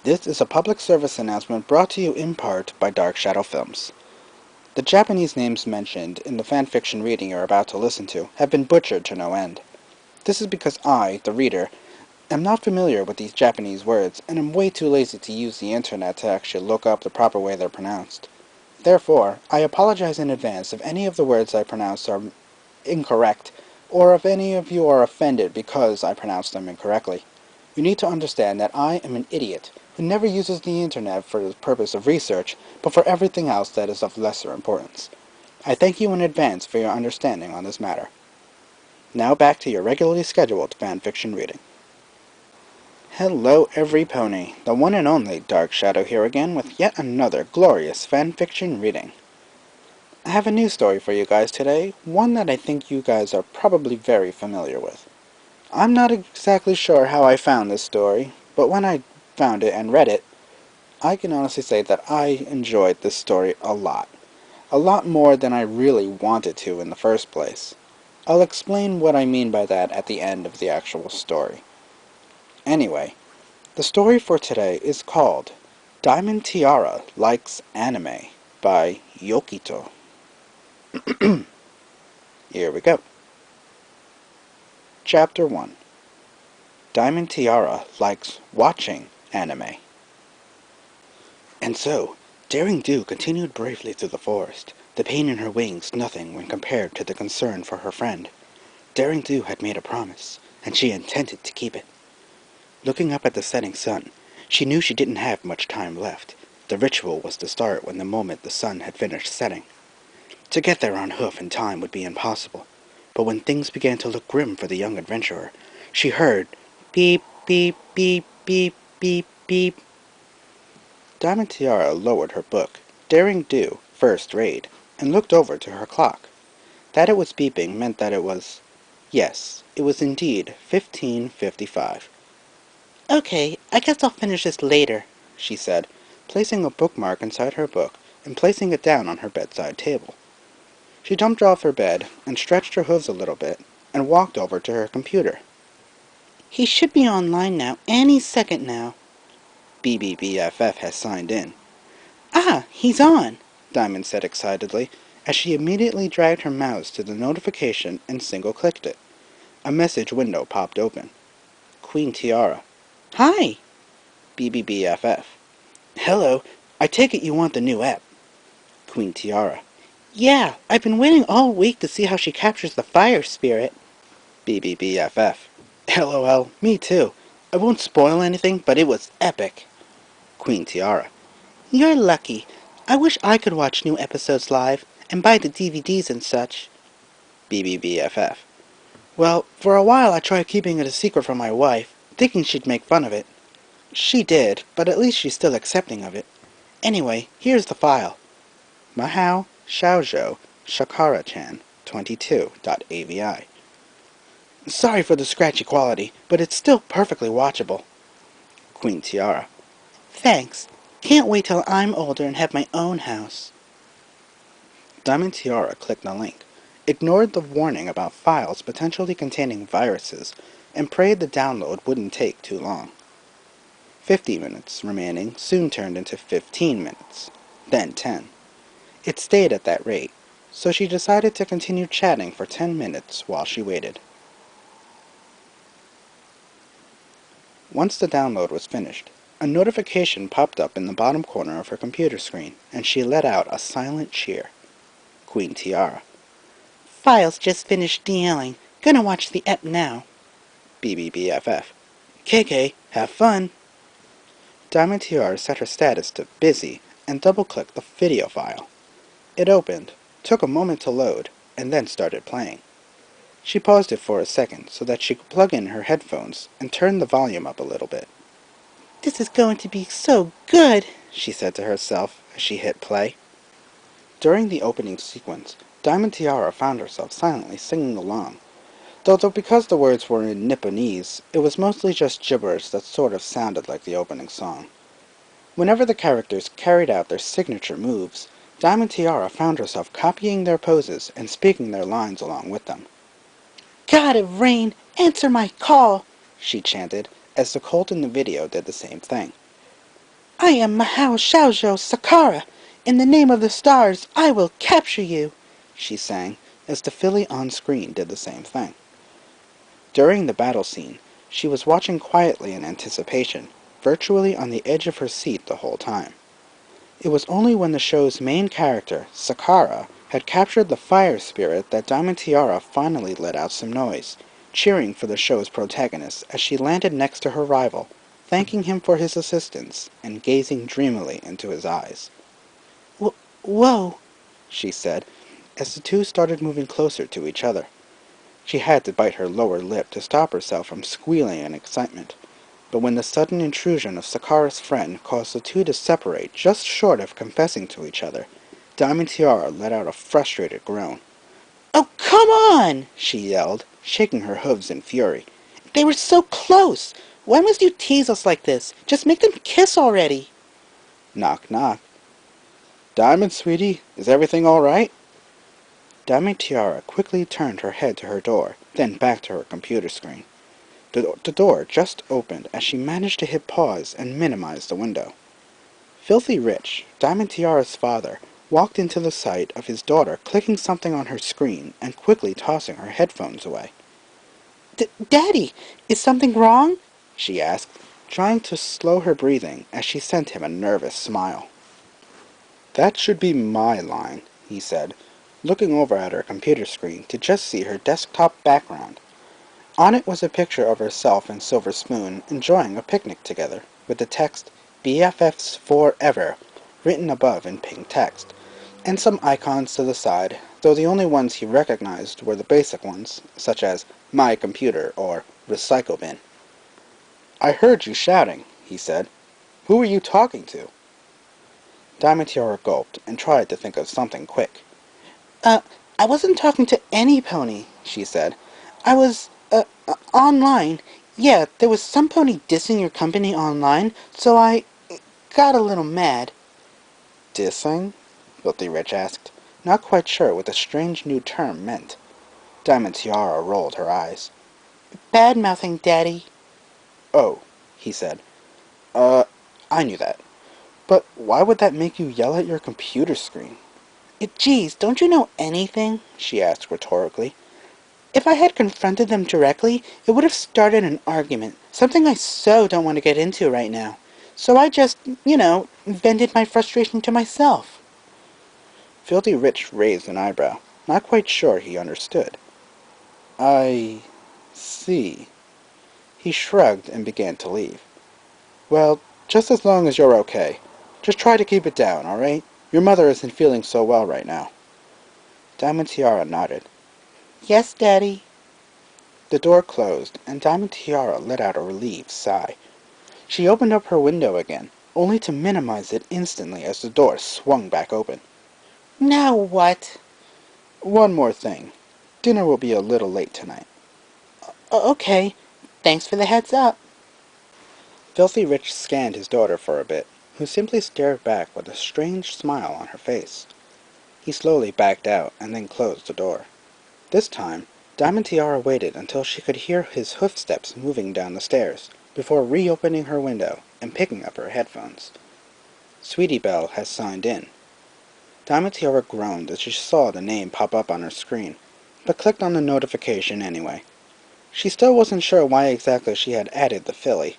This is a public service announcement brought to you in part by Dark Shadow Films. The Japanese names mentioned in the fanfiction reading you're about to listen to have been butchered to no end. This is because I, the reader, am not familiar with these Japanese words and am way too lazy to use the internet to actually look up the proper way they're pronounced. Therefore, I apologize in advance if any of the words I pronounce are incorrect, or if any of you are offended because I pronounce them incorrectly. You need to understand that I am an idiot who never uses the internet for the purpose of research, but for everything else that is of lesser importance. I thank you in advance for your understanding on this matter. Now back to your regularly scheduled fanfiction reading. Hello everypony, the one and only Dark Shadow here again with yet another glorious fanfiction reading. I have a new story for you guys today, one that I think you guys are probably very familiar with. I'm not exactly sure how I found this story, but when I found it and read it, I can honestly say that I enjoyed this story a lot. A lot more than I really wanted to in the first place. I'll explain what I mean by that at the end of the actual story. Anyway, the story for today is called Diamond Tiara Likes Anime by Yukito. Here we go. Chapter 1. Diamond Tiara likes watching anime. And so, Daring Do continued bravely through the forest, the pain in her wings nothing when compared to the concern for her friend. Daring Do had made a promise, and she intended to keep it. Looking up at the setting sun, she knew she didn't have much time left. The ritual was to start when the moment the sun had finished setting. To get there on hoof in time would be impossible, but when things began to look grim for the young adventurer, she heard beep, beep, beep, beep, beep, beep. Diamond Tiara lowered her book, Daring Do, first rate, and looked over to her clock. That it was beeping meant that it was... Yes, it was indeed 15:55. Okay, I guess I'll finish this later, she said, placing a bookmark inside her book and placing it down on her bedside table. She jumped off her bed and stretched her hooves a little bit and walked over to her computer. He should be online now, any second now. BBBFF has signed in. Ah, he's on, Diamond said excitedly, as she immediately dragged her mouse to the notification and single-clicked it. A message window popped open. Queen Tiara. Hi! BBBFF. Hello, I take it you want the new app. Queen Tiara. Yeah, I've been waiting all week to see how she captures the fire spirit. BBBFF. LOL, me too. I won't spoil anything, but it was epic. Queen Tiara. You're lucky. I wish I could watch new episodes live, and buy the DVDs and such. BBBFF. Well, for a while I tried keeping it a secret from my wife, thinking she'd make fun of it. She did, but at least she's still accepting of it. Anyway, here's the file. Mahou Xiaozhou Shakara-chan 22.avi. Sorry for the scratchy quality, but it's still perfectly watchable. Queen Tiara. Thanks. Can't wait till I'm older and have my own house. Diamond Tiara clicked the link, ignored the warning about files potentially containing viruses, and prayed the download wouldn't take too long. 50 minutes remaining soon turned into 15 minutes, then 10. It stayed at that rate, so she decided to continue chatting for 10 minutes while she waited. Once the download was finished, a notification popped up in the bottom corner of her computer screen, and she let out a silent cheer. Queen Tiara. Files just finished DLing. Gonna watch the ep now. BBBFF. KK, have fun. Diamond Tiara set her status to busy and double-clicked the video file. It opened, took a moment to load, and then started playing. She paused it for a second so that she could plug in her headphones and turn the volume up a little bit. This is going to be so good, she said to herself as she hit play. During the opening sequence, Diamond Tiara found herself silently singing along, though because the words were in Nipponese, it was mostly just gibberish that sort of sounded like the opening song. Whenever the characters carried out their signature moves, Diamond Tiara found herself copying their poses and speaking their lines along with them. God of rain, answer my call, she chanted, as the colt in the video did the same thing. I am Mahao Shaozhou Sakara. In the name of the stars, I will capture you, she sang, as the filly on screen did the same thing. During the battle scene, she was watching quietly in anticipation, virtually on the edge of her seat the whole time. It was only when the show's main character, Sakara, had captured the fire spirit that Diamond Tiara finally let out some noise, cheering for the show's protagonist as she landed next to her rival, thanking him for his assistance and gazing dreamily into his eyes. Whoa, she said, as the two started moving closer to each other. She had to bite her lower lip to stop herself from squealing in excitement, but when the sudden intrusion of Sakara's friend caused the two to separate just short of confessing to each other, Diamond Tiara let out a frustrated groan. "Oh, come on!" she yelled, shaking her hooves in fury. "They were so close! Why must you tease us like this? Just make them kiss already!" Knock, knock. "Diamond, sweetie, is everything all right?" Diamond Tiara quickly turned her head to her door, then back to her computer screen. The door just opened as she managed to hit pause and minimize the window. Filthy Rich, Diamond Tiara's father, walked into the sight of his daughter clicking something on her screen and quickly tossing her headphones away. "Daddy, is something wrong?" she asked, trying to slow her breathing as she sent him a nervous smile. "That should be my line," he said, looking over at her computer screen to just see her desktop background. On it was a picture of herself and Silver Spoon enjoying a picnic together, with the text, BFFs Forever, written above in pink text, and some icons to the side, though the only ones he recognized were the basic ones, such as My Computer or Recycle Bin. "I heard you shouting," he said. "Who were you talking to?" Diamond Tiara gulped and tried to think of something quick. I wasn't talking to any pony," she said. "I was, online. Yeah, there was some pony dissing your company online, so I got a little mad." "Dissing?" Filthy Rich asked, not quite sure what the strange new term meant. Diamond Tiara rolled her eyes. "Bad-mouthing, Daddy." "Oh," he said. I knew that. But why would that make you yell at your computer screen?" "Geez, don't you know anything?" she asked rhetorically. "If I had confronted them directly, it would have started an argument, something I so don't want to get into right now. So I just, vented my frustration to myself." Filthy Rich raised an eyebrow, not quite sure he understood. "I see." He shrugged and began to leave. "Well, just as long as you're okay. Just try to keep it down, all right? Your mother isn't feeling so well right now." Diamond Tiara nodded. "Yes, Daddy." The door closed, and Diamond Tiara let out a relieved sigh. She opened up her window again, only to minimize it instantly as the door swung back open. "Now what?" "One more thing. Dinner will be a little late tonight." Okay. Thanks for the heads up." Filthy Rich scanned his daughter for a bit, who simply stared back with a strange smile on her face. He slowly backed out and then closed the door. This time, Diamond Tiara waited until she could hear his hoofsteps moving down the stairs, before reopening her window and picking up her headphones. Sweetie Belle has signed in. Diamond Tiara groaned as she saw the name pop up on her screen, but clicked on the notification anyway. She still wasn't sure why exactly she had added the filly.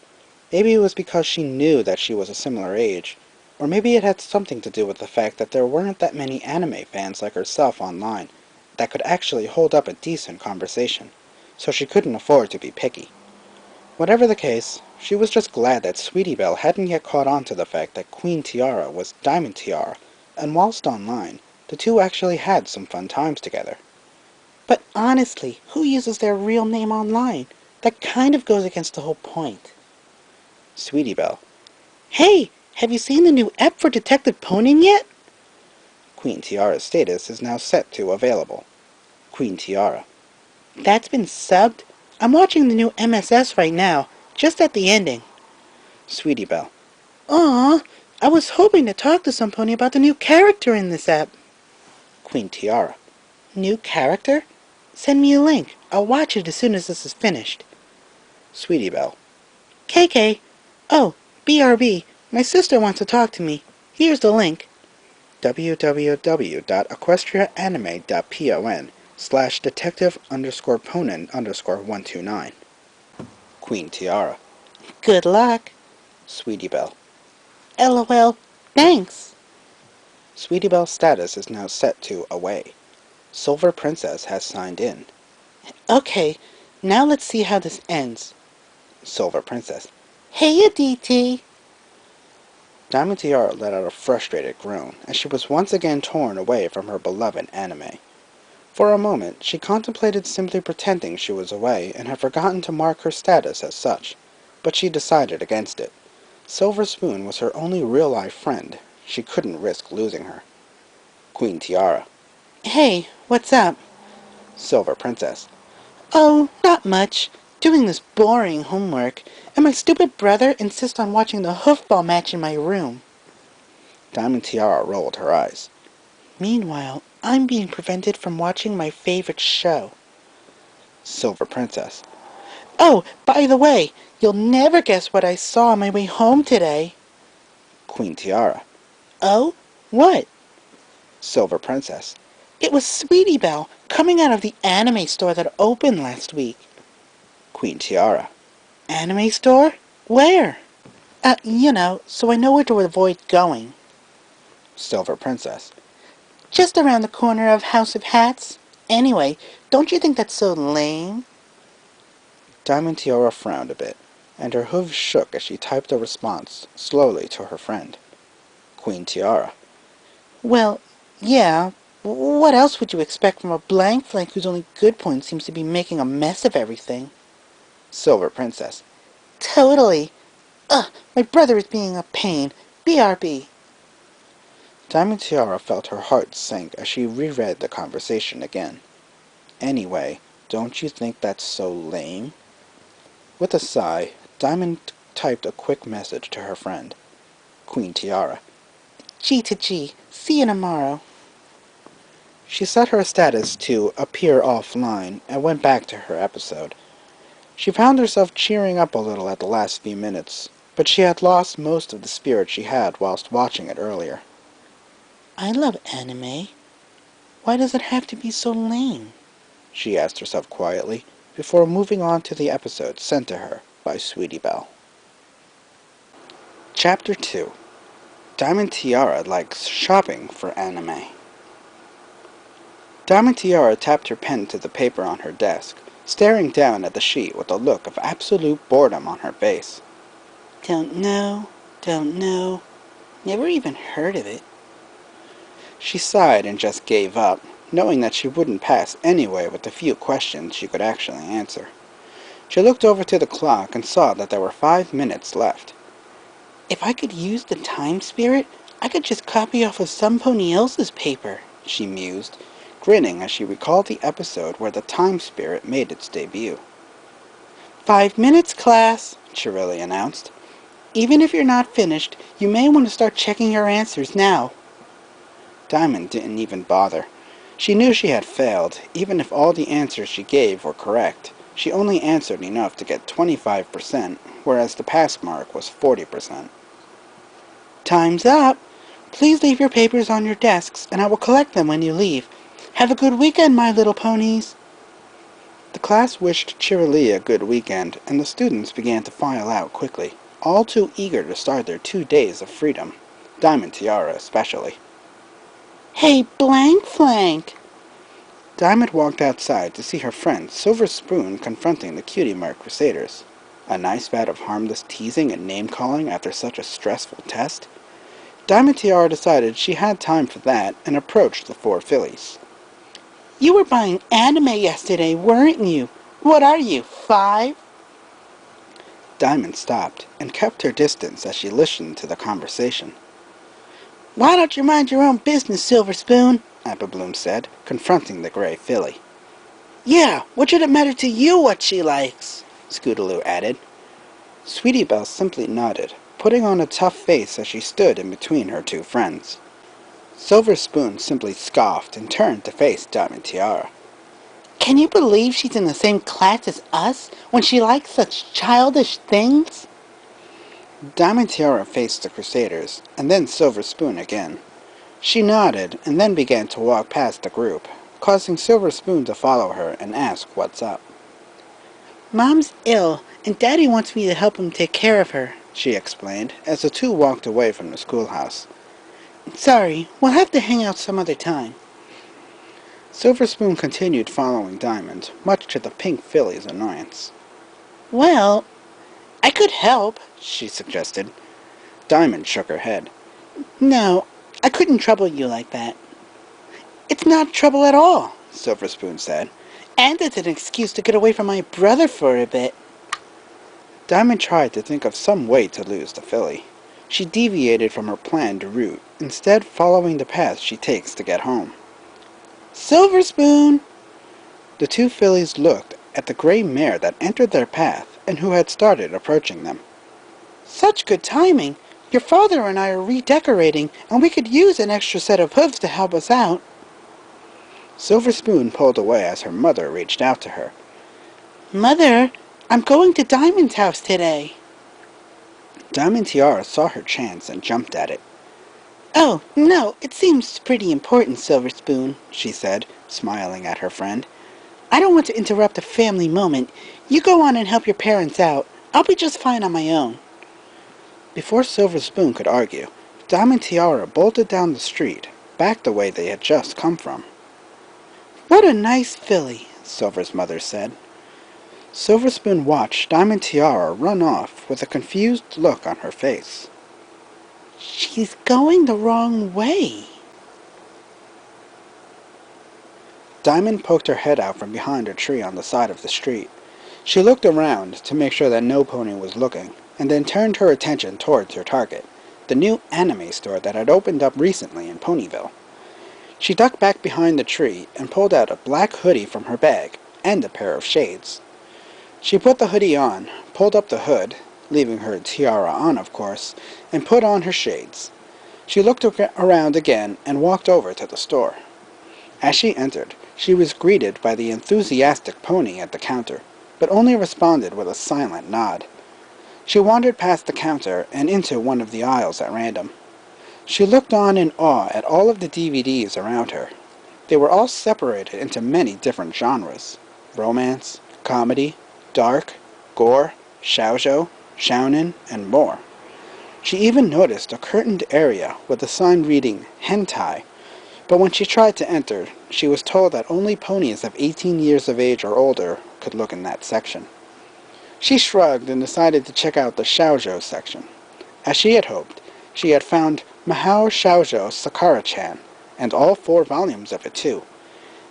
Maybe it was because she knew that she was a similar age, or maybe it had something to do with the fact that there weren't that many anime fans like herself online that could actually hold up a decent conversation, so she couldn't afford to be picky. Whatever the case, she was just glad that Sweetie Belle hadn't yet caught on to the fact that Queen Tiara was Diamond Tiara, and whilst online, the two actually had some fun times together. But honestly, who uses their real name online? That kind of goes against the whole point. Sweetie Belle. "Hey, have you seen the new app for Detective Poning yet?" Queen Tiara's status is now set to available. Queen Tiara. "That's been subbed? I'm watching the new MSS right now, just at the ending." Sweetie Belle. "Aw, I was hoping to talk to some pony about the new character in this app." Queen Tiara. "New character? Send me a link. I'll watch it as soon as this is finished." Sweetie Belle. "KK. Oh, BRB. My sister wants to talk to me. Here's the link. www.equestriaanime.pon/detective_Ponin_129. Queen Tiara. Good luck. Sweetie Belle. LOL. Thanks. Sweetie Belle's status is now set to away. Silver Princess has signed in. Okay, now let's see how this ends. Silver Princess. Hey, DT. Diamond Tiara let out a frustrated groan as she was once again torn away from her beloved anime. For a moment, she contemplated simply pretending she was away and had forgotten to mark her status as such, but she decided against it. Silver Spoon was her only real-life friend. She couldn't risk losing her. Queen Tiara. Hey, what's up? Silver Princess. Oh, not much. Doing this boring homework, and my stupid brother insists on watching the hoofball match in my room. Diamond Tiara rolled her eyes. Meanwhile, I'm being prevented from watching my favorite show. Silver Princess. Oh, by the way, you'll never guess what I saw on my way home today. Queen Tiara. Oh? What? Silver Princess. It was Sweetie Belle coming out of the anime store that opened last week. Queen Tiara. Anime store? Where? So I know where to avoid going. Silver Princess. Just around the corner of House of Hats. Anyway, don't you think that's so lame? Diamond Tiara frowned a bit, and her hooves shook as she typed a response slowly to her friend. Queen Tiara. Well, yeah. What else would you expect from a blank flank whose only good point seems to be making a mess of everything? Silver Princess. Totally. Ugh, my brother is being a pain. BRB. Diamond Tiara felt her heart sink as she reread the conversation again. Anyway, don't you think that's so lame? With a sigh, Diamond typed a quick message to her friend. Queen Tiara. G to G. See you tomorrow. She set her status to appear offline and went back to her episode. She found herself cheering up a little at the last few minutes, but she had lost most of the spirit she had whilst watching it earlier. I love anime. Why does it have to be so lame? She asked herself quietly, before moving on to the episode sent to her by Sweetie Belle. Chapter 2. Diamond Tiara likes shopping for anime. Diamond Tiara tapped her pen to the paper on her desk, staring down at the sheet with a look of absolute boredom on her face. Don't know, never even heard of it. She sighed and just gave up, knowing that she wouldn't pass anyway with the few questions she could actually answer. She looked over to the clock and saw that there were 5 minutes left. If I could use the time spirit, I could just copy off of somebody else's paper, she mused, grinning as she recalled the episode where the time spirit made its debut. 5 minutes, class, Chirilli announced. Even if you're not finished, you may want to start checking your answers now. Diamond didn't even bother. She knew she had failed, even if all the answers she gave were correct. She only answered enough to get 25%, whereas the pass mark was 40%. Time's up! Please leave your papers on your desks, and I will collect them when you leave. Have a good weekend, my little ponies! The class wished Chirilli a good weekend, and the students began to file out quickly, all too eager to start their 2 days of freedom. Diamond Tiara especially. Hey, Blank Flank! Diamond walked outside to see her friend Silver Spoon confronting the Cutie Mark Crusaders. A nice bout of harmless teasing and name-calling after such a stressful test? Diamond Tiara decided she had time for that and approached the 4 fillies. You were buying anime yesterday, weren't you? What are you, 5? Diamond stopped and kept her distance as she listened to the conversation. Why don't you mind your own business, Silver Spoon? Apple Bloom said, confronting the gray filly. Yeah, what should it matter to you what she likes? Scootaloo added. Sweetie Belle simply nodded, putting on a tough face as she stood in between her 2 friends. Silver Spoon simply scoffed and turned to face Diamond Tiara. Can you believe she's in the same class as us when she likes such childish things? Diamond Tiara faced the Crusaders, and then Silver Spoon again. She nodded, and then began to walk past the group, causing Silver Spoon to follow her and ask what's up. "Mom's ill, and Daddy wants me to help him take care of her," she explained, as the two walked away from the schoolhouse. "Sorry, we'll have to hang out some other time." Silver Spoon continued following Diamond, much to the pink filly's annoyance. "Well, I could help," she suggested. Diamond shook her head. "No, I couldn't trouble you like that." "It's not trouble at all," Silver Spoon said. "And it's an excuse to get away from my brother for a bit." Diamond tried to think of some way to lose the filly. She deviated from her planned route, instead following the path she takes to get home. "Silver Spoon!" The two fillies looked at the gray mare that entered their path and who had started approaching them. "Such good timing! Your father and I are redecorating, and we could use an extra set of hooves to help us out." Silver Spoon pulled away as her mother reached out to her. "Mother, I'm going to Diamond's house today." Diamond Tiara saw her chance and jumped at it. "Oh, no, it seems pretty important, Silver Spoon," she said, smiling at her friend. "I don't want to interrupt a family moment. You go on and help your parents out. I'll be just fine on my own." Before Silver Spoon could argue, Diamond Tiara bolted down the street, back the way they had just come from. "What a nice filly," Silver's mother said. Silver Spoon watched Diamond Tiara run off with a confused look on her face. "She's going the wrong way." Diamond poked her head out from behind a tree on the side of the street. She looked around to make sure that Nopony was looking, and then turned her attention towards her target, the new anime store that had opened up recently in Ponyville. She ducked back behind the tree and pulled out a black hoodie from her bag and a pair of shades. She put the hoodie on, pulled up the hood, leaving her tiara on of course, and put on her shades. She looked around again and walked over to the store. As she entered, she was greeted by the enthusiastic pony at the counter, but only responded with a silent nod. She wandered past the counter and into one of the aisles at random. She looked on in awe at all of the DVDs around her. They were all separated into many different genres: romance, comedy, dark, gore, shoujo, shounen, and more. She even noticed a curtained area with a sign reading hentai, but when she tried to enter, she was told that only ponies of 18 years of age or older could look in that section. She shrugged and decided to check out the shoujo section. As she had hoped, she had found Mahou Shoujo Sakura-chan, and all 4 volumes of it too.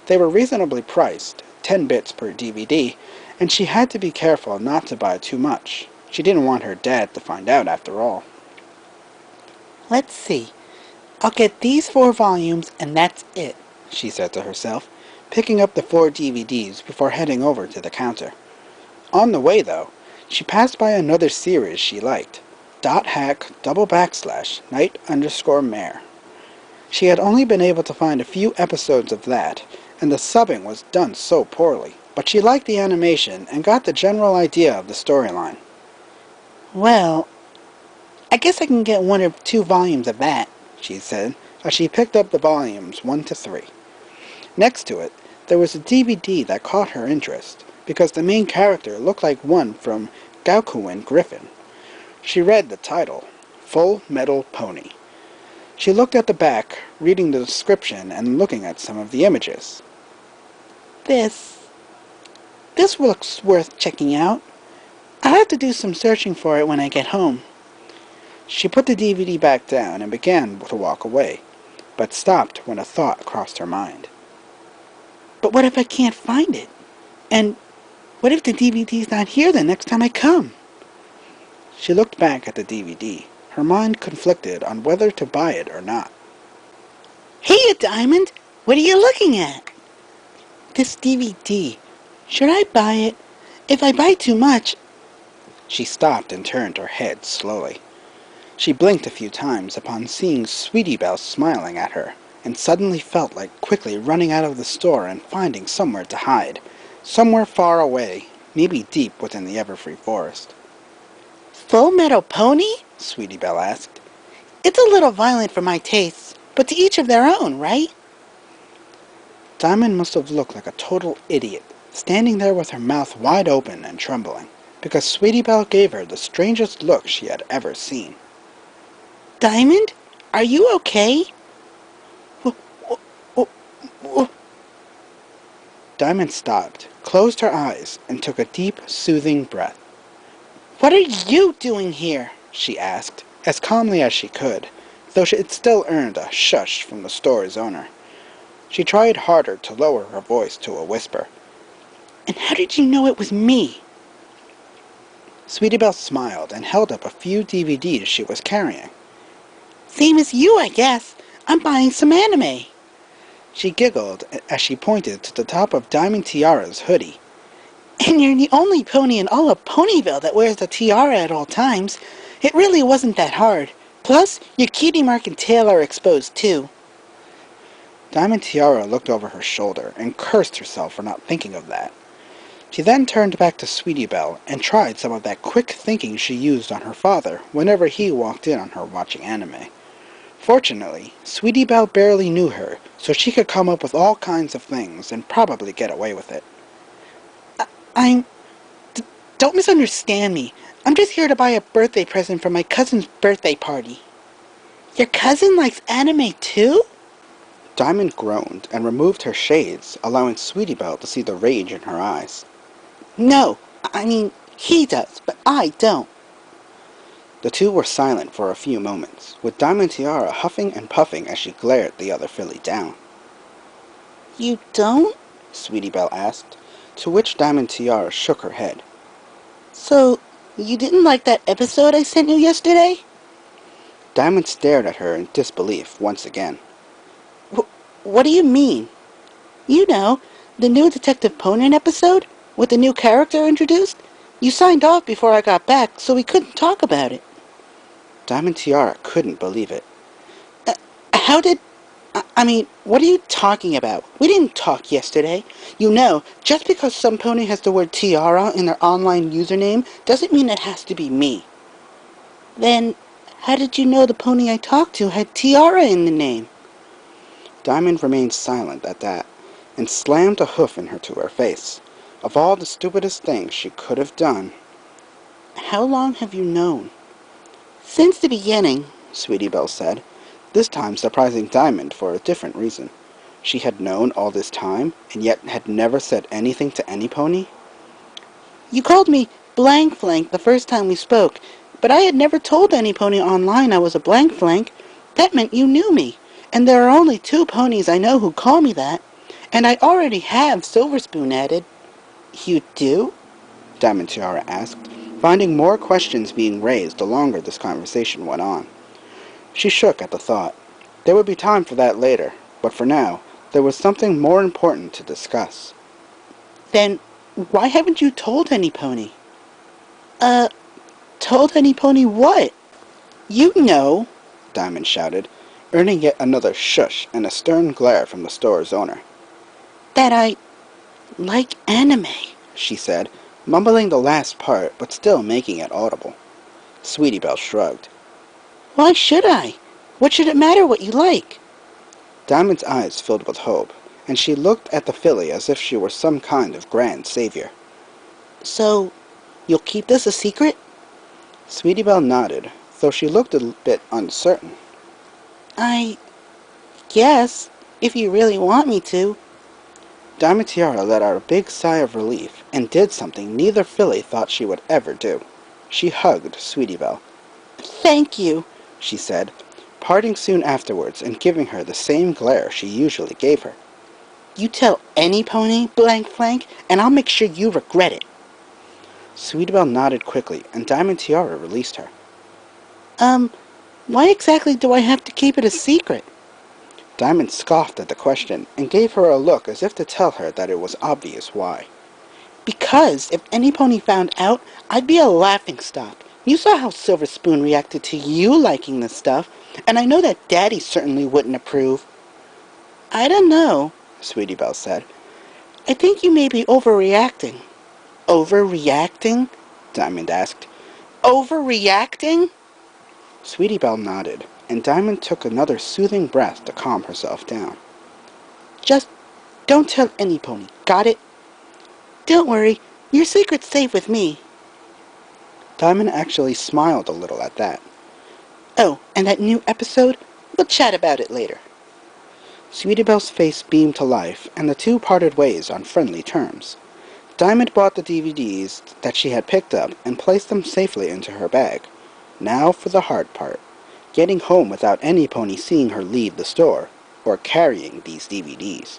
They were reasonably priced, 10 bits per DVD, and she had to be careful not to buy too much. She didn't want her dad to find out after all. "Let's see. I'll get these 4 volumes and that's it," she said to herself, picking up the 4 DVDs before heading over to the counter. On the way, though, she passed by another series she liked, .hack // Night_Mare. She had only been able to find a few episodes of that, and the subbing was done so poorly, but she liked the animation and got the general idea of the storyline. "Well, I guess I can get 1 or 2 volumes of that," she said, as she picked up the volumes 1 to 3. Next to it, there was a DVD that caught her interest, because the main character looked like one from Gakuen Griffin. She read the title, Full Metal Pony. She looked at the back, reading the description and looking at some of the images. This looks worth checking out. I'll have to do some searching for it when I get home." She put the DVD back down and began to walk away, but stopped when a thought crossed her mind. "But what if I can't find it? And what if the DVD's not here the next time I come?" She looked back at the DVD, her mind conflicted on whether to buy it or not. "Hey, Diamond! What are you looking at?" "This DVD. Should I buy it? If I buy too much—" She stopped and turned her head slowly. She blinked a few times upon seeing Sweetie Belle smiling at her, and suddenly felt like quickly running out of the store and finding somewhere to hide, somewhere far away, maybe deep within the Everfree forest. Full Metal Pony? Sweetie Belle asked. It's a little violent for my tastes, but to each of their own, right? Diamond must have looked like a total idiot, standing there with her mouth wide open and trembling, because Sweetie Belle gave her the strangest look she had ever seen. Diamond? Are you okay? Diamond stopped, closed her eyes, and took a deep, soothing breath. What are you doing here? She asked, as calmly as she could, though it still earned a shush from the store's owner. She tried harder to lower her voice to a whisper. And how did you know it was me? Sweetie Belle smiled and held up a few DVDs she was carrying. Same as you, I guess. I'm buying some anime. She giggled as she pointed to the top of Diamond Tiara's hoodie. And you're the only pony in all of Ponyville that wears a tiara at all times. It really wasn't that hard. Plus, your cutie mark and tail are exposed too. Diamond Tiara looked over her shoulder and cursed herself for not thinking of that. She then turned back to Sweetie Belle and tried some of that quick thinking she used on her father whenever he walked in on her watching anime. Fortunately, Sweetie Belle barely knew her, so she could come up with all kinds of things and probably get away with it. Don't misunderstand me. I'm just here to buy a birthday present for my cousin's birthday party. Your cousin likes anime too? Diamond groaned and removed her shades, allowing Sweetie Belle to see the rage in her eyes. No, he does, but I don't. The two were silent for a few moments, with Diamond Tiara huffing and puffing as she glared the other filly down. You don't? Sweetie Belle asked, to which Diamond Tiara shook her head. So, you didn't like that episode I sent you yesterday? Diamond stared at her in disbelief once again. What do you mean? You know, the new Detective Conan episode, with the new character introduced? You signed off before I got back, so we couldn't talk about it. Diamond Tiara couldn't believe it. How did... what are you talking about? We didn't talk yesterday. You know, just because some pony has the word Tiara in their online username doesn't mean it has to be me. Then, how did you know the pony I talked to had Tiara in the name? Diamond remained silent at that, and slammed a hoof to her face. Of all the stupidest things she could have done. How long have you known? Since the beginning, Sweetie Belle said, this time surprising Diamond for a different reason. She had known all this time, and yet had never said anything to any pony? You called me Blank Flank the first time we spoke, but I had never told any pony online I was a Blank Flank. That meant you knew me, and there are only 2 ponies I know who call me that, and I already have Silver Spoon added. You do? Diamond Tiara asked, finding more questions being raised the longer this conversation went on. She shook at the thought. There would be time for that later, but for now, there was something more important to discuss. Then, why haven't you told any pony? Told any pony what? You know, Diamond shouted, earning yet another shush and a stern glare from the store's owner. That I like anime, she said, mumbling the last part but still making it audible. Sweetie Belle shrugged. Why should I? What should it matter what you like? Diamond's eyes filled with hope, and she looked at the filly as if she were some kind of grand savior. So, you'll keep this a secret? Sweetie Belle nodded, though she looked a bit uncertain. I guess, if you really want me to. Diamond Tiara let out a big sigh of relief and did something neither filly thought she would ever do. She hugged Sweetie Belle. Thank you, she said, parting soon afterwards and giving her the same glare she usually gave her. You tell any pony, Blank Flank, and I'll make sure you regret it. Sweetie Belle nodded quickly, and Diamond Tiara released her. Why exactly do I have to keep it a secret? Diamond scoffed at the question, and gave her a look as if to tell her that it was obvious why. Because if any pony found out, I'd be a laughingstock. You saw how Silver Spoon reacted to you liking this stuff, and I know that Daddy certainly wouldn't approve. I don't know, Sweetie Belle said. I think you may be overreacting. Overreacting? Diamond asked. overreacting? Sweetie Belle nodded, and Diamond took another soothing breath to calm herself down. Just don't tell any pony, got it? Don't worry, your secret's safe with me. Diamond actually smiled a little at that. Oh, and that new episode? We'll chat about it later. Sweetie Belle's face beamed to life, and the two parted ways on friendly terms. Diamond bought the DVDs that she had picked up and placed them safely into her bag. Now for the hard part, getting home without any pony seeing her leave the store, or carrying these DVDs.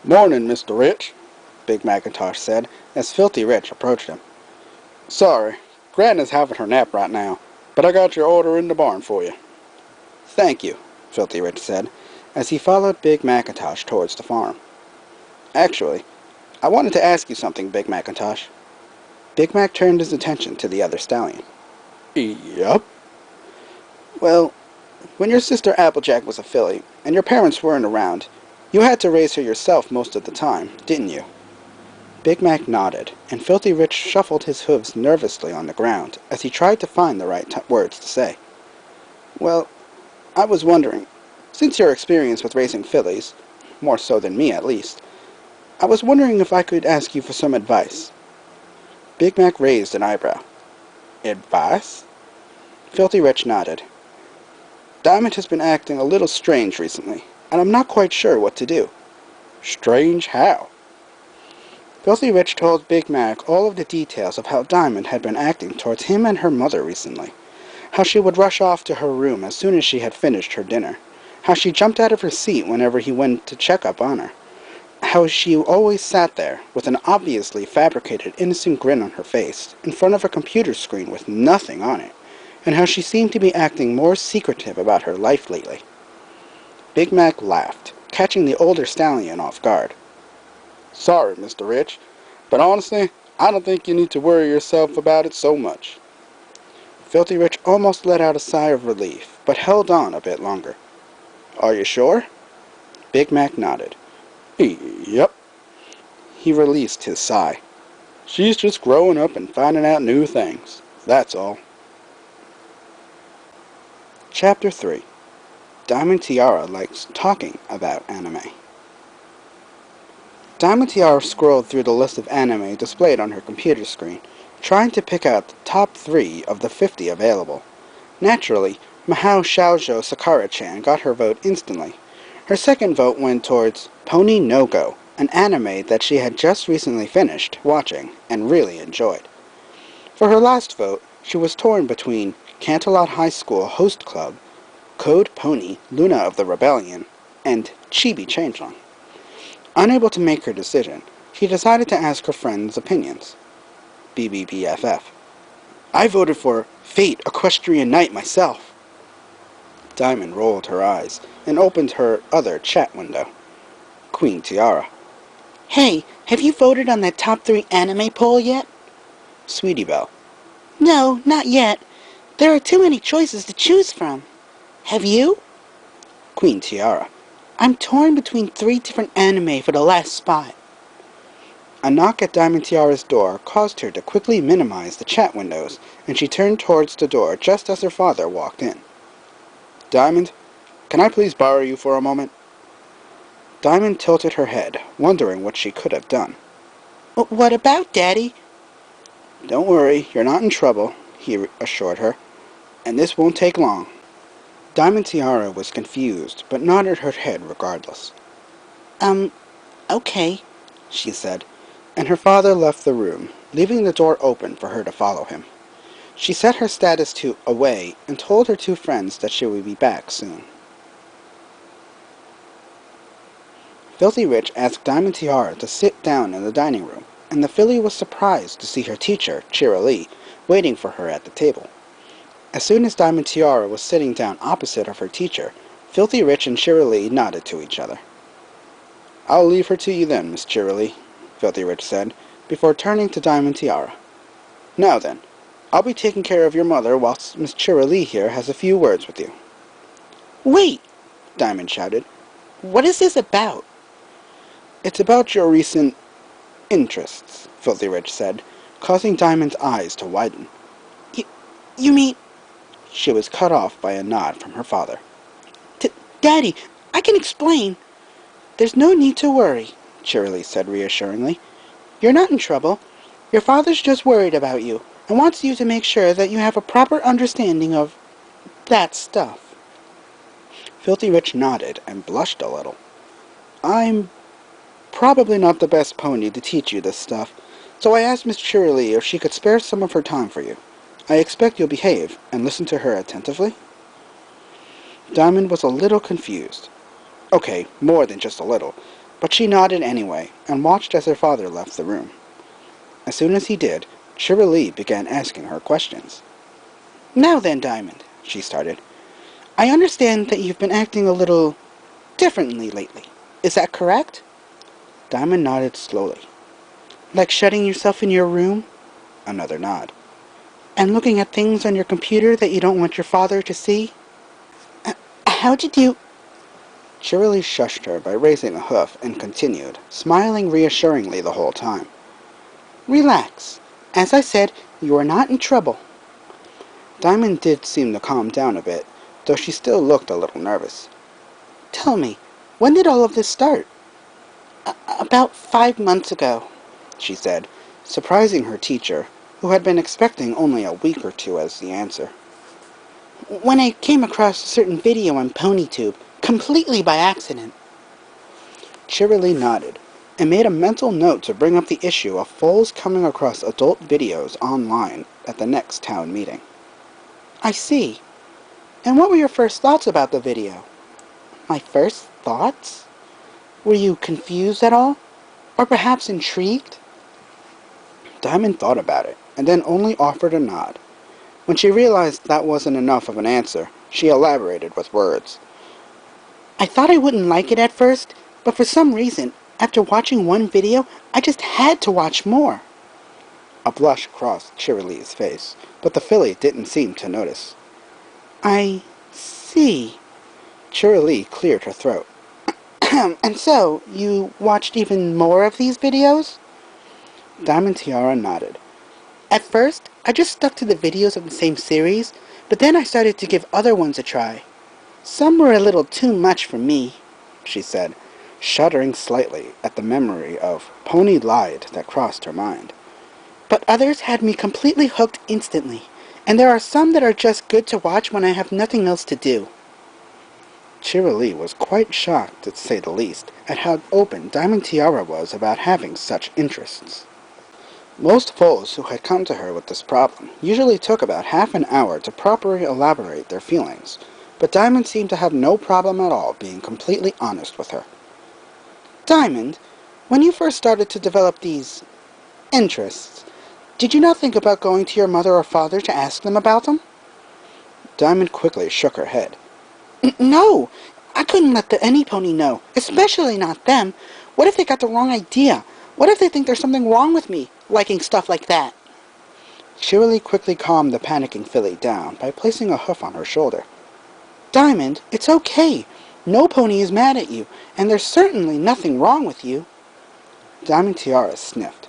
"Morning, Mr. Rich," Big Macintosh said, as Filthy Rich approached him. "Sorry, Granny's having her nap right now, but I got your order in the barn for you." Thank you, Filthy Rich said, as he followed Big Macintosh towards the farm. Actually, I wanted to ask you something, Big Macintosh. Big Mac turned his attention to the other stallion. Yup. Well, when your sister Applejack was a filly, and your parents weren't around, you had to raise her yourself most of the time, didn't you? Big Mac nodded, and Filthy Rich shuffled his hooves nervously on the ground as he tried to find the right words to say. Well, I was wondering, since your experience with raising fillies, more so than me at least, I was wondering if I could ask you for some advice. Big Mac raised an eyebrow. Advice? Filthy Rich nodded. Diamond has been acting a little strange recently, and I'm not quite sure what to do. Strange how? Filthy Rich told Big Mac all of the details of how Diamond had been acting towards him and her mother recently. How she would rush off to her room as soon as she had finished her dinner. How she jumped out of her seat whenever he went to check up on her. How she always sat there, with an obviously fabricated innocent grin on her face, in front of a computer screen with nothing on it, and how she seemed to be acting more secretive about her life lately. Big Mac laughed, catching the older stallion off guard. Sorry, Mr. Rich, but honestly, I don't think you need to worry yourself about it so much. Filthy Rich almost let out a sigh of relief, but held on a bit longer. Are you sure? Big Mac nodded. Yep. He released his sigh. She's just growing up and finding out new things. That's all. Chapter 3. Diamond Tiara likes talking about anime. Diamond Tiara scrolled through the list of anime displayed on her computer screen, trying to pick out the top 3 of the 50 available. Naturally, Mahou Shoujo Sakura-chan got her vote instantly. Her second vote went towards Pony No Go, an anime that she had just recently finished watching and really enjoyed. For her last vote, she was torn between Canterlot High School Host Club, Code Pony, Luna of the Rebellion, and Chibi Changeling. Unable to make her decision, she decided to ask her friends' opinions. BBBFF. I voted for Fate Equestrian Knight myself. Diamond rolled her eyes and opened her other chat window. Queen Tiara. Hey, have you voted on that top 3 anime poll yet? Sweetie Belle. No, not yet. There are too many choices to choose from. Have you? Queen Tiara. I'm torn between 3 different anime for the last spot. A knock at Diamond Tiara's door caused her to quickly minimize the chat windows, and she turned towards the door just as her father walked in. Diamond, can I please borrow you for a moment? Diamond tilted her head, wondering what she could have done. What about, Daddy? Don't worry, you're not in trouble, he assured her, and this won't take long. Diamond Tiara was confused, but nodded her head regardless. Okay, she said, and her father left the room, leaving the door open for her to follow him. She set her status to away and told her 2 friends that she would be back soon. Filthy Rich asked Diamond Tiara to sit down in the dining room, and the filly was surprised to see her teacher, Cheerilee, waiting for her at the table. As soon as Diamond Tiara was sitting down opposite of her teacher, Filthy Rich and Cheerilee nodded to each other. I'll leave her to you then, Miss Cheerilee, Filthy Rich said, before turning to Diamond Tiara. Now then, I'll be taking care of your mother whilst Miss Cheerilee here has a few words with you. Wait, Diamond shouted. What is this about? It's about your recent interests, Filthy Rich said, causing Diamond's eyes to widen. You mean... She was cut off by a nod from her father. Daddy, I can explain. There's no need to worry, Cheerilee said reassuringly. You're not in trouble. Your father's just worried about you and wants you to make sure that you have a proper understanding of that stuff. Filthy Rich nodded and blushed a little. I'm probably not the best pony to teach you this stuff, so I asked Miss Cheerilee if she could spare some of her time for you. I expect you'll behave and listen to her attentively. Diamond was a little confused. Okay, more than just a little, but she nodded anyway and watched as her father left the room. As soon as he did, Cheerilee began asking her questions. Now then, Diamond, she started. I understand that you've been acting a little differently lately. Is that correct? Diamond nodded slowly. Like shutting yourself in your room? Another nod. And looking at things on your computer that you don't want your father to see? How did you... Cheerilee shushed her by raising a hoof and continued, smiling reassuringly the whole time. Relax. As I said, you are not in trouble. Diamond did seem to calm down a bit, though she still looked a little nervous. Tell me, when did all of this start? About 5 months ago, she said, surprising her teacher, who had been expecting only a week or two as the answer. When I came across a certain video on PonyTube, completely by accident. Cheerilee nodded, and made a mental note to bring up the issue of foals coming across adult videos online at the next town meeting. I see. And what were your first thoughts about the video? My first thoughts? Were you confused at all? Or perhaps intrigued? Diamond thought about it, and then only offered a nod. When she realized that wasn't enough of an answer, she elaborated with words. I thought I wouldn't like it at first, but for some reason, after watching one video, I just had to watch more. A blush crossed Cheerilee's face, but the filly didn't seem to notice. I see. Cheerilee cleared her throat. And so, you watched even more of these videos? Diamond Tiara nodded. At first, I just stuck to the videos of the same series, but then I started to give other ones a try. Some were a little too much for me, she said, shuddering slightly at the memory of Pony Lied that crossed her mind. But others had me completely hooked instantly, and there are some that are just good to watch when I have nothing else to do. Cheerilee was quite shocked, to say the least, at how open Diamond Tiara was about having such interests. Most foals who had come to her with this problem usually took about half an hour to properly elaborate their feelings, but Diamond seemed to have no problem at all being completely honest with her. Diamond, when you first started to develop these interests, did you not think about going to your mother or father to ask them about them? Diamond quickly shook her head. No, I couldn't let any pony know, especially not them. What if they got the wrong idea? What if they think there's something wrong with me, liking stuff like that? Cheerilee quickly calmed the panicking filly down by placing a hoof on her shoulder. Diamond, it's okay. No pony is mad at you, and there's certainly nothing wrong with you. Diamond Tiara sniffed.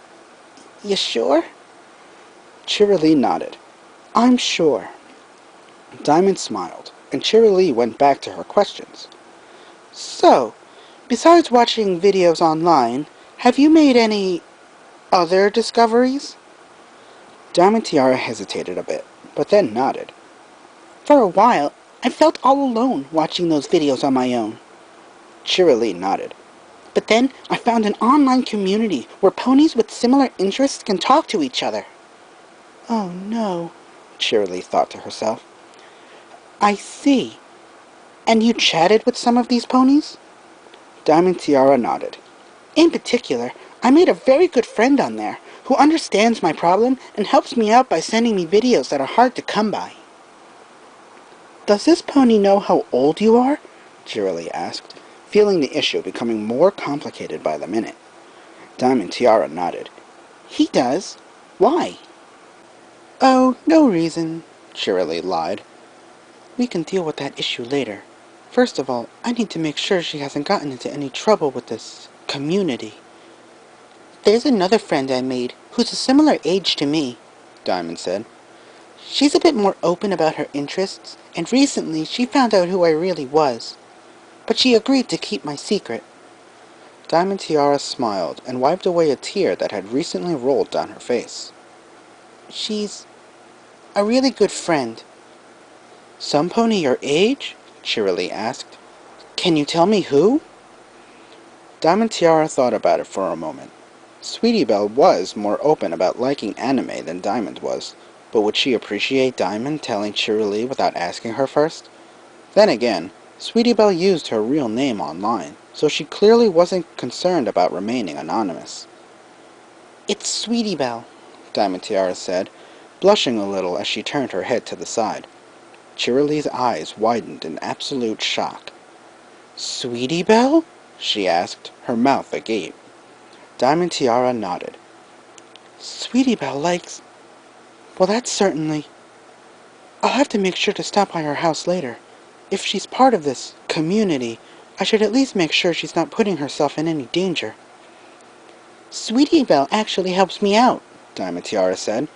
You sure? Cheerilee nodded. I'm sure. Diamond smiled, and Cheerilee went back to her questions. So, besides watching videos online, have you made any other discoveries? Diamond Tiara hesitated a bit, but then nodded. For a while, I felt all alone watching those videos on my own. Cheerilee nodded. But then I found an online community where ponies with similar interests can talk to each other. Oh no, Cheerilee thought to herself. I see. And you chatted with some of these ponies? Diamond Tiara nodded. In particular, I made a very good friend on there who understands my problem and helps me out by sending me videos that are hard to come by. Does this pony know how old you are? Cheerilee asked, feeling the issue becoming more complicated by the minute. Diamond Tiara nodded. He does. Why? Oh, no reason, Cheerilee lied. We can deal with that issue later. First of all, I need to make sure she hasn't gotten into any trouble with this community. There's another friend I made who's a similar age to me, Diamond said. She's a bit more open about her interests, and recently she found out who I really was. But she agreed to keep my secret. Diamond Tiara smiled and wiped away a tear that had recently rolled down her face. She's a really good friend. Some pony your age? Cheerily asked. Can you tell me who? Diamond Tiara thought about it for a moment. Sweetie Belle was more open about liking anime than Diamond was, but would she appreciate Diamond telling Cheerilee without asking her first? Then again, Sweetie Belle used her real name online, so she clearly wasn't concerned about remaining anonymous. It's Sweetie Belle, Diamond Tiara said, blushing a little as she turned her head to the side. Cheerilee's eyes widened in absolute shock. Sweetie Belle? She asked, her mouth agape. Diamond Tiara nodded. Sweetie Belle likes... Well, that's certainly... I'll have to make sure to stop by her house later. If she's part of this community, I should at least make sure she's not putting herself in any danger. Sweetie Belle actually helps me out, Diamond Tiara said.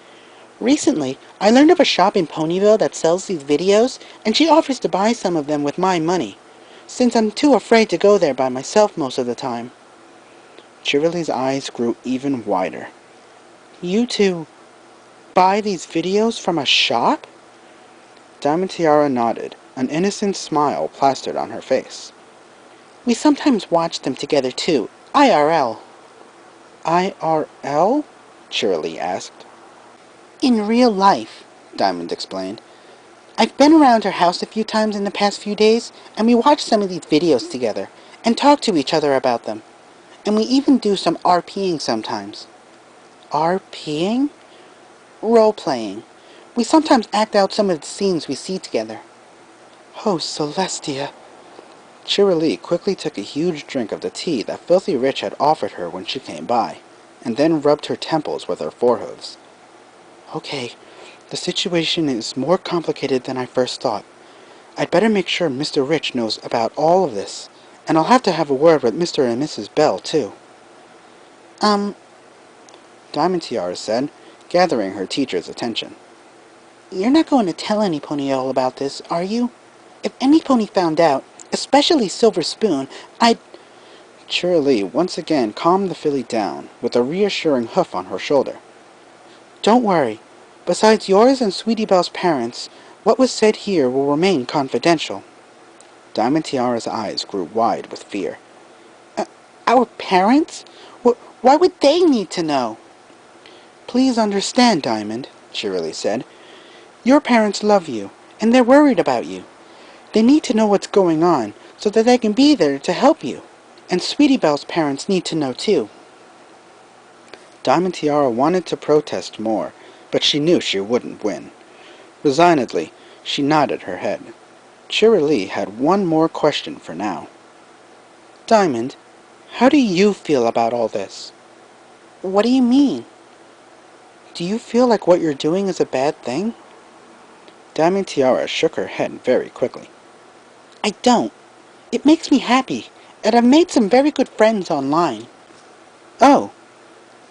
Recently, I learned of a shop in Ponyville that sells these videos, and she offers to buy some of them with my money, since I'm too afraid to go there by myself most of the time. Cheerilee's eyes grew even wider. You two buy these videos from a shop? Diamond Tiara nodded, an innocent smile plastered on her face. We sometimes watch them together too, IRL. IRL? Cheerilee asked. In real life, Diamond explained. I've been around her house a few times in the past few days, and we watch some of these videos together, and talk to each other about them. And we even do some RPing sometimes. RPing? Role-playing. We sometimes act out some of the scenes we see together. Oh, Celestia. Cheerilee quickly took a huge drink of the tea that Filthy Rich had offered her when she came by, and then rubbed her temples with her forehooves. Okay, the situation is more complicated than I first thought. I'd better make sure Mr. Rich knows about all of this, and I'll have to have a word with Mr. and Mrs. Bell, too. Diamond Tiara said, gathering her teacher's attention. You're not going to tell any pony all about this, are you? If any pony found out, especially Silver Spoon, I'd... Cheerilee once again calmed the filly down with a reassuring hoof on her shoulder. Don't worry. Besides yours and Sweetie Belle's parents, what was said here will remain confidential. Diamond Tiara's eyes grew wide with fear. Our parents? Why would they need to know? Please understand, Diamond, Cheerilee said. Your parents love you, and they're worried about you. They need to know what's going on, so that they can be there to help you. And Sweetie Belle's parents need to know, too. Diamond Tiara wanted to protest more, but she knew she wouldn't win. Resignedly, she nodded her head. Cheerilee had one more question for now. Diamond, how do you feel about all this? What do you mean? Do you feel like what you're doing is a bad thing? Diamond Tiara shook her head very quickly. I don't. It makes me happy, and I've made some very good friends online. Oh,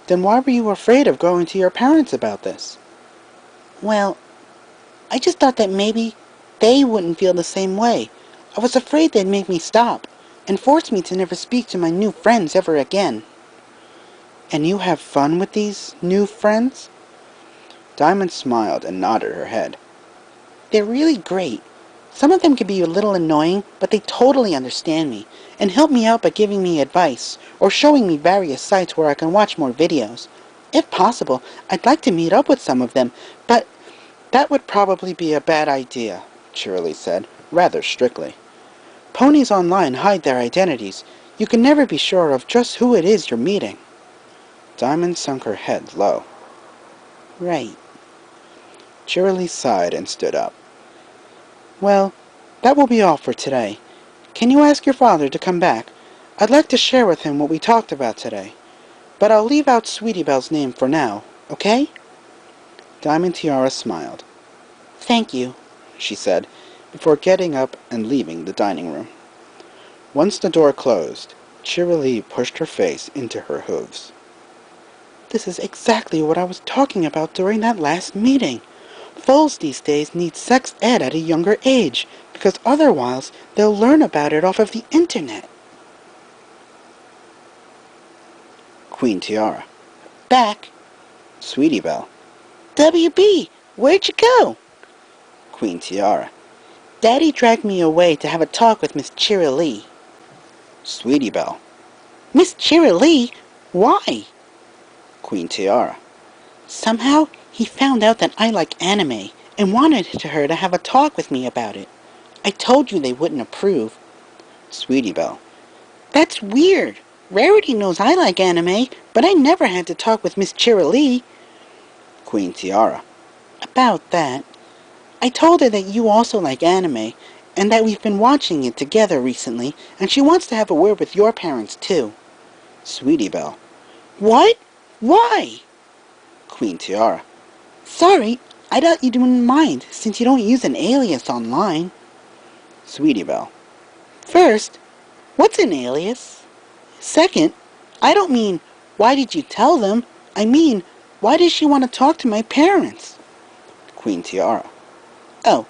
then why were you afraid of going to your parents about this? Well, I just thought that maybe they wouldn't feel the same way. I was afraid they'd make me stop, and force me to never speak to my new friends ever again. And you have fun with these new friends? Diamond smiled and nodded her head. They're really great. Some of them can be a little annoying, but they totally understand me, and help me out by giving me advice, or showing me various sites where I can watch more videos. If possible, I'd like to meet up with some of them, but that would probably be a bad idea, Cheerilee said, rather strictly. Ponies online hide their identities. You can never be sure of just who it is you're meeting. Diamond sunk her head low. Right. Cheerilee sighed and stood up. Well, that will be all for today. Can you ask your father to come back? I'd like to share with him what we talked about today. But I'll leave out Sweetie Belle's name for now, okay? Diamond Tiara smiled. Thank you, she said, before getting up and leaving the dining room. Once the door closed, Cheerilee pushed her face into her hooves. This is exactly what I was talking about during that last meeting. Foals these days need sex ed at a younger age, because otherwise they'll learn about it off of the internet. Queen Tiara. Back. Sweetie Belle. WB, where'd you go? Queen Tiara. Daddy dragged me away to have a talk with Miss Cheerilee. Sweetie Belle. Miss Cheerilee? Why? Queen Tiara. Somehow, he found out that I like anime and wanted her to have a talk with me about it. I told you they wouldn't approve. Sweetie Belle. That's weird. Rarity knows I like anime, but I never had to talk with Miss Cheerilee. Queen Tiara. About that. I told her that you also like anime, and that we've been watching it together recently, and she wants to have a word with your parents too. Sweetie Belle. What? Why? Queen Tiara. Sorry, I thought you didn't mind, since you don't use an alias online. Sweetie Belle. First, what's an alias? Second, I don't mean, why did you tell them? I mean, why does she want to talk to my parents? Queen Tiara. Oh,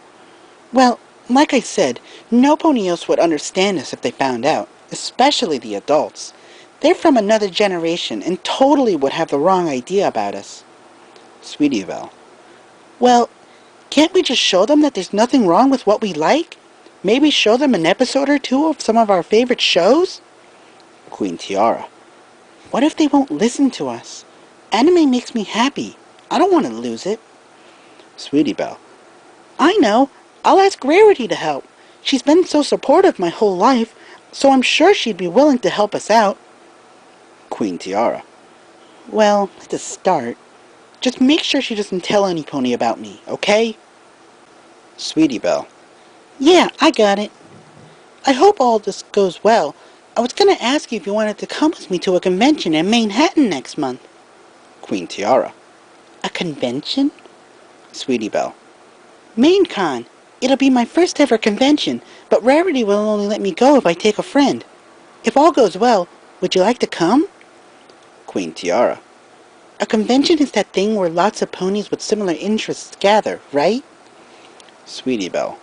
well, like I said, nobody else would understand us if they found out, especially the adults. They're from another generation and totally would have the wrong idea about us. Sweetie Belle. Well, can't we just show them that there's nothing wrong with what we like? Maybe show them an episode or two of some of our favorite shows? Queen Tiara. What if they won't listen to us? Anime makes me happy. I don't want to lose it. Sweetie Belle. I know. I'll ask Rarity to help. She's been so supportive my whole life, so I'm sure she'd be willing to help us out. Queen Tiara. Well, to start, just make sure she doesn't tell any pony about me, okay? Sweetie Belle. Yeah, I got it. I hope all this goes well. I was gonna ask you if you wanted to come with me to a convention in Manhattan next month. Queen Tiara. A convention? Sweetie Belle. MainCon. It'll be my first ever convention, but Rarity will only let me go if I take a friend. If all goes well, would you like to come? Queen Tiara. A convention is that thing where lots of ponies with similar interests gather, right? Sweetie Belle.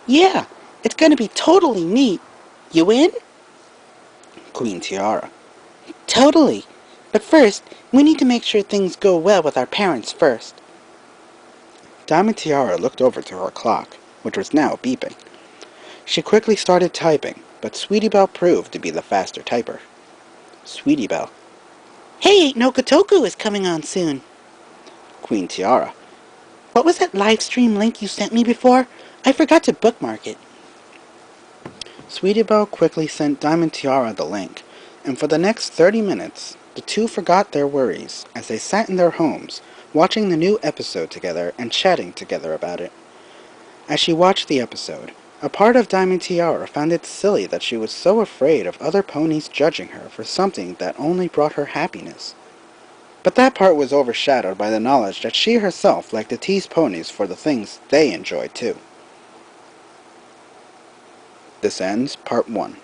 Yeah, it's gonna be totally neat. You in? Queen Tiara. Totally. But first, we need to make sure things go well with our parents first. Diamond Tiara looked over to her clock, which was now beeping. She quickly started typing, but Sweetie Belle proved to be the faster typer. Sweetie Belle. Hey, no Kotoku is coming on soon. Queen Tiara. What was that live stream link you sent me before? I forgot to bookmark it. Sweetie Belle quickly sent Diamond Tiara the link, and for the next 30 minutes, the two forgot their worries as they sat in their homes, watching the new episode together and chatting together about it. As she watched the episode, a part of Diamond Tiara found it silly that she was so afraid of other ponies judging her for something that only brought her happiness. But that part was overshadowed by the knowledge that she herself liked to tease ponies for the things they enjoyed too. This ends Part 1.